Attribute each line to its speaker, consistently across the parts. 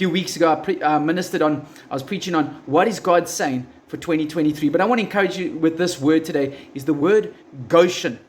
Speaker 1: few weeks ago, I was preaching on what is God saying for 2023. But I want to encourage you with this word today, is the word Goshen.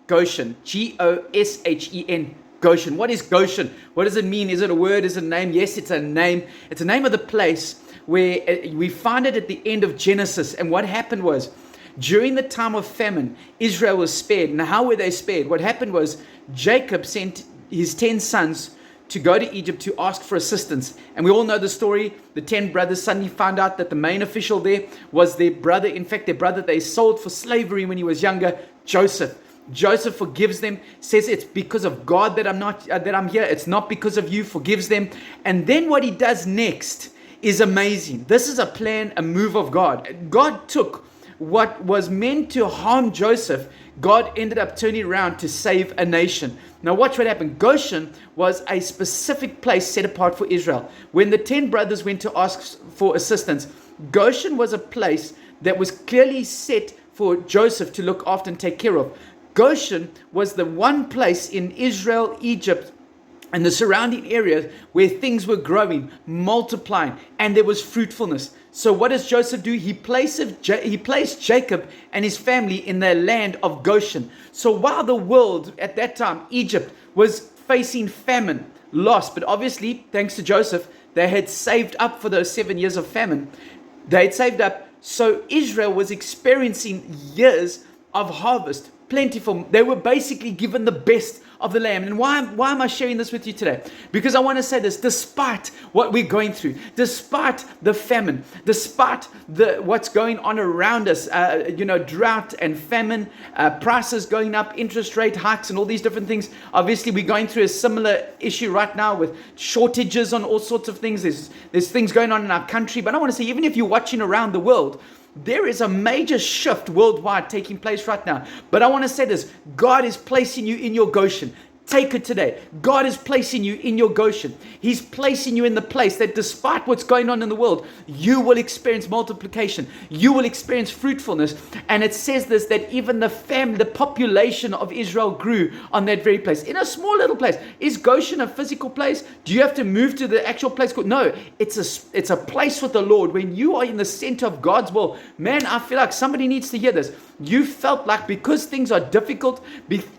Speaker 1: Goshen, Goshen, Goshen. What is Goshen? What does it mean? Is it a word? Is it a name? Yes, it's a name. It's a name of the place where we find it at the end of Genesis. And what happened was, during the time of famine, Israel was spared. And how were they spared? What happened was, Jacob sent his 10 sons to go to Egypt to ask for assistance. And we all know the story. The 10 brothers suddenly found out that the main official there was their brother. In fact, their brother they sold for slavery when he was younger, Joseph. Joseph forgives them, says it's because of God that I'm here. It's not because of you, forgives them. And then what he does next is amazing. This is a plan, a move of God. God took what was meant to harm Joseph. God ended up turning around to save a nation. Now watch what happened. Goshen was a specific place set apart for Israel. When the 10 brothers went to ask for assistance, Goshen was a place that was clearly set for Joseph to look after and take care of. Goshen was the one place in Israel, Egypt, and the surrounding areas where things were growing, multiplying, and there was fruitfulness. So what does Joseph do? He placed Jacob and his family in the land of Goshen. So while the world at that time, Egypt, was facing famine, loss, but obviously, thanks to Joseph, they had saved up for those 7 years of famine. They had saved up. So Israel was experiencing years of harvest, plentiful. They were basically given the best of the land. And why am I sharing this with you today? Because I want to say this: despite what we're going through, despite the famine, despite what's going on around us, drought and famine, prices going up, interest rate hikes, and all these different things. Obviously, we're going through a similar issue right now with shortages on all sorts of things. There's things going on in our country. But I want to say, even if you're watching around the world, there is a major shift worldwide taking place right now. But I want to say this: God is placing you in your Goshen. Take it today. God is placing you in your Goshen. He's placing you in the place that despite what's going on in the world, you will experience multiplication. You will experience fruitfulness. And it says this, that even the population of Israel grew on that very place. In a small little place. Is Goshen a physical place? Do you have to move to the actual place? No, it's a place with the Lord. When you are in the center of God's will, man, I feel like somebody needs to hear this. You felt like because things are difficult,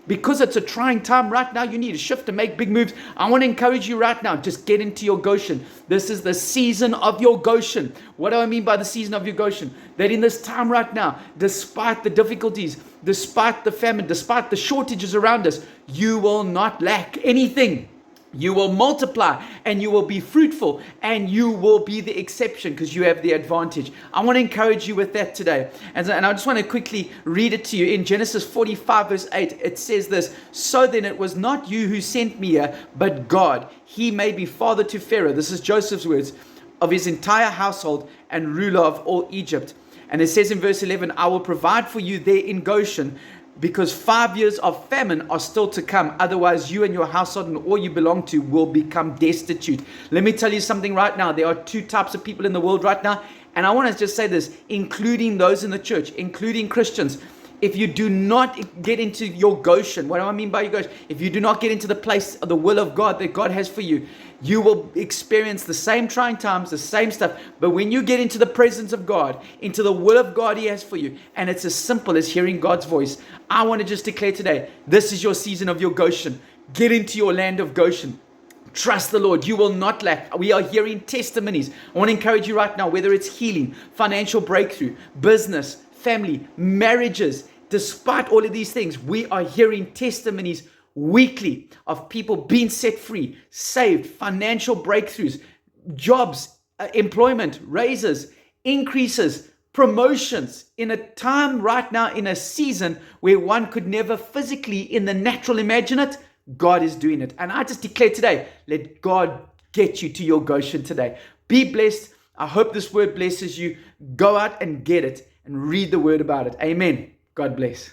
Speaker 1: because it's a trying time right now, you need to shift and make big moves. I want to encourage you right now, just get into your Goshen. This is the season of your Goshen. What do I mean by the season of your Goshen? That in this time right now, despite the difficulties, despite the famine, despite the shortages around us, you will not lack anything. You will multiply and you will be fruitful and you will be the exception because you have the advantage. I want to encourage you with that today. And I just want to quickly read it to you. In Genesis 45 verse 8, it says this: "So then it was not you who sent me here, but God. He made me father to Pharaoh." This is Joseph's words, "of his entire household and ruler of all Egypt." And it says in verse 11, "I will provide for you there in Goshen, because 5 years of famine are still to come. Otherwise, you and your household and all you belong to will become destitute." Let me tell you something right now. There are two types of people in the world right now. And I want to just say this, including those in the church, including Christians. If you do not get into your Goshen, what do I mean by your Goshen? If you do not get into the place of the will of God that God has for you, you will experience the same trying times, the same stuff. But when you get into the presence of God, into the will of God He has for you, and it's as simple as hearing God's voice, I want to just declare today, this is your season of your Goshen. Get into your land of Goshen. Trust the Lord. You will not lack. We are hearing testimonies. I want to encourage you right now, whether it's healing, financial breakthrough, business, family, marriages, despite all of these things, we are hearing testimonies weekly of people being set free, saved, financial breakthroughs, jobs, employment, raises, increases, promotions, in a time right now, in a season where one could never physically in the natural imagine it. God is doing it. And I just declare today, let God get you to your Goshen today. Be blessed. I hope this word blesses you. Go out and get it and read the word about it. Amen. God bless.